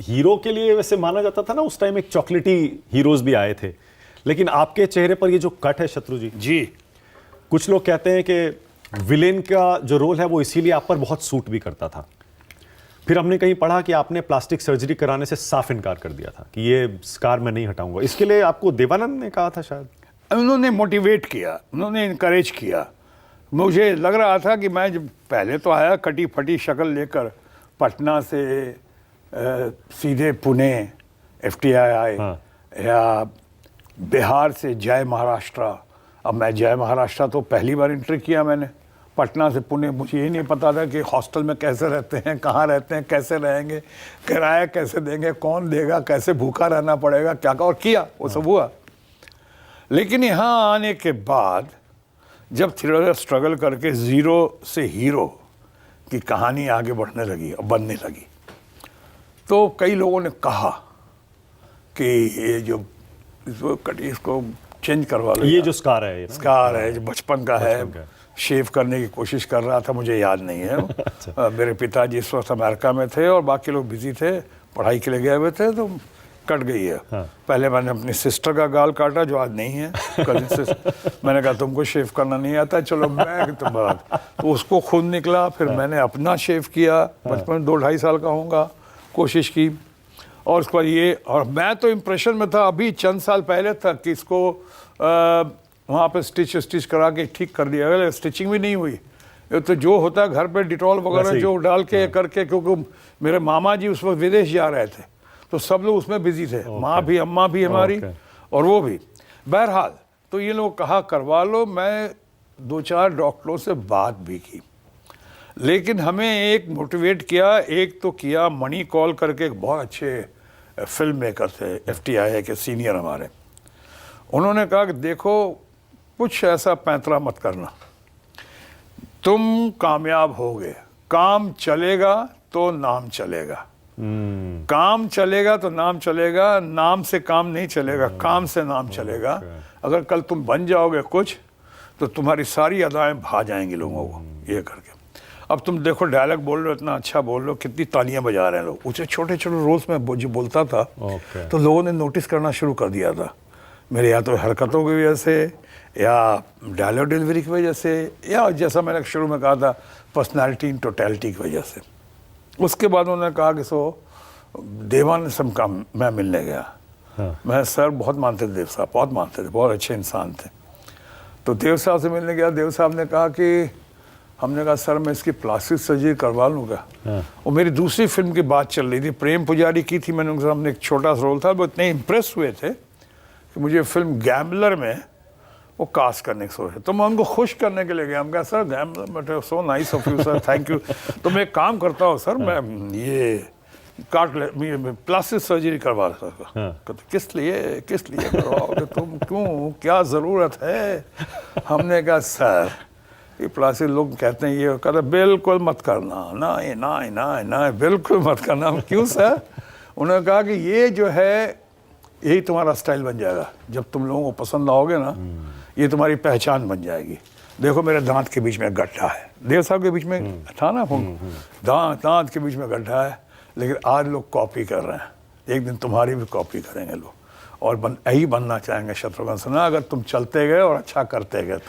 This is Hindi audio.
हीरो के लिए वैसे माना जाता था ना उस टाइम, एक चॉकलेटी हीरोज भी आए थे, लेकिन आपके चेहरे पर ये जो कट है शत्रु जी, कुछ लोग कहते हैं कि विलेन का जो रोल है वो इसीलिए आप पर बहुत सूट भी करता था। फिर हमने कहीं पढ़ा कि आपने प्लास्टिक सर्जरी कराने से साफ इनकार कर दिया था कि ये स्कार मैं नहीं हटाऊंगा। इसके लिए आपको देवानंद ने कहा था शायद? उन्होंने मोटिवेट किया, उन्होंने इनकरेज किया। मुझे लग रहा था कि मैं जब पहले तो आया कटी फटी शक्ल लेकर पटना से सीधे पुणे FTI, या बिहार से जय महाराष्ट्र। अब मैं जय महाराष्ट्र तो पहली बार एंट्री किया मैंने, पटना से पुणे। मुझे ये नहीं पता था कि हॉस्टल में कैसे रहते हैं, कहाँ रहते हैं, कैसे रहेंगे, किराया कैसे देंगे, कौन देगा, कैसे भूखा रहना पड़ेगा, क्या और किया वो सब हुआ। लेकिन यहाँ आने के बाद जब थोड़ा स्ट्रगल करके ज़ीरो से हीरो की कहानी आगे बढ़ने लगी और बनने लगी, तो कई लोगों ने कहा कि ये जो इसको चेंज करवा लो, ये जो स्कार है, स्कार है जो बचपन का है, शेव करने की कोशिश कर रहा था, मुझे याद नहीं है। अच्छा। मेरे पिताजी इस वक्त अमेरिका में थे और बाकी लोग बिजी थे, पढ़ाई के लिए गए हुए थे, तो कट गई है। हाँ। पहले मैंने अपनी सिस्टर का गाल काटा जो आज नहीं है, कजिन से। मैंने कहा तुमको शेव करना नहीं आता, चलो मैं तो उसको खुद निकला। फिर मैंने अपना शेव किया, बचपन में 2-2.5 साल का होऊंगा, कोशिश की। और उसके बाद ये, और मैं तो इम्प्रेशन में था अभी चंद साल पहले तक कि इसको वहाँ पे स्टिच करा के ठीक कर दिया गया। स्टिचिंग भी नहीं हुई, तो जो होता है घर पे डिटॉल वगैरह जो डाल के करके, क्योंकि मेरे मामा जी उस वक्त विदेश जा रहे थे, तो सब लोग उसमें बिजी थे, माँ भी, अम्मा भी हमारी, और वो भी। बहरहाल तो ये लोग कहा करवा लो। मैं 2-4 डॉक्टरों से बात भी की, लेकिन हमें एक मोटिवेट किया, एक तो किया मणि कॉल करके, एक बहुत अच्छे फिल्म मेकर थे FTI के सीनियर हमारे। उन्होंने कहा कि देखो कुछ ऐसा पैंतरा मत करना, तुम कामयाब होगे, काम चलेगा तो नाम चलेगा, काम चलेगा तो नाम चलेगा, नाम से काम नहीं चलेगा, काम से नाम चलेगा। अगर कल तुम बन जाओगे कुछ, तो तुम्हारी सारी अदाएं भा जाएंगी लोगों को ये करके। अब तुम देखो डायलॉग बोल रहे हो, इतना अच्छा बोल रहे हो, कितनी तालियां बजा रहे हैं लोग। उसे छोटे छोटे रोल्स में जो बोलता था, तो लोगों ने नोटिस करना शुरू कर दिया था मेरे, या तो हरकतों की वजह से, या डायलॉग डिलीवरी की वजह से, या जैसा मैंने शुरू में कहा था पर्सनैलिटी इन टोटलिटी की वजह से। उसके बाद उन्होंने कहा कि देवानंद से का मैं मिलने गया। हाँ। मैं सर बहुत मानते थे देव साहब, बहुत मानते थे, बहुत अच्छे इंसान थे। तो देव साहब से मिलने गया, देव साहब ने कहा कि, हमने कहा सर मैं इसकी प्लास्टिक सर्जरी करवा लूँगा। हाँ। और मेरी दूसरी फिल्म की बात चल रही थी, प्रेम पुजारी की थी मैंने, उनके सामने एक छोटा सा रोल था। वो इतने इम्प्रेस हुए थे कि मुझे फिल्म गैम्बलर में वो कास्ट करने की सोच है। तो मैं उनको खुश करने के लिए गया। हम कहा sir gambler, but so nice of you sir, thank you. तो मैं एक काम करता हूँ सर, मैं ये प्लास्टिक सर्जरी करवा सकता। कहते किस लिए करवाओगे तुम, क्यों, क्या ज़रूरत है? हमने कहा सर ये प्लास्टिक, लोग कहते हैं ये, कहते बिल्कुल मत करना, ना बिल्कुल मत करना। क्यों सर? उन्होंने कहा कि ये जो है यही तुम्हारा स्टाइल बन जाएगा, जब तुम लोगों को पसंद आओगे ना, ये तुम्हारी पहचान बन जाएगी। देखो मेरे दांत के बीच में गड्ढा है, देव साहब के बीच में था ना, दांत के बीच में गड्ढा है, लेकिन आज लोग कॉपी कर रहे हैं, एक दिन तुम्हारी भी कॉपी करेंगे लोग, और यही बनना चाहेंगे शत्रुघ्न सिन्हा, अगर तुम चलते गए और अच्छा करते गए तो।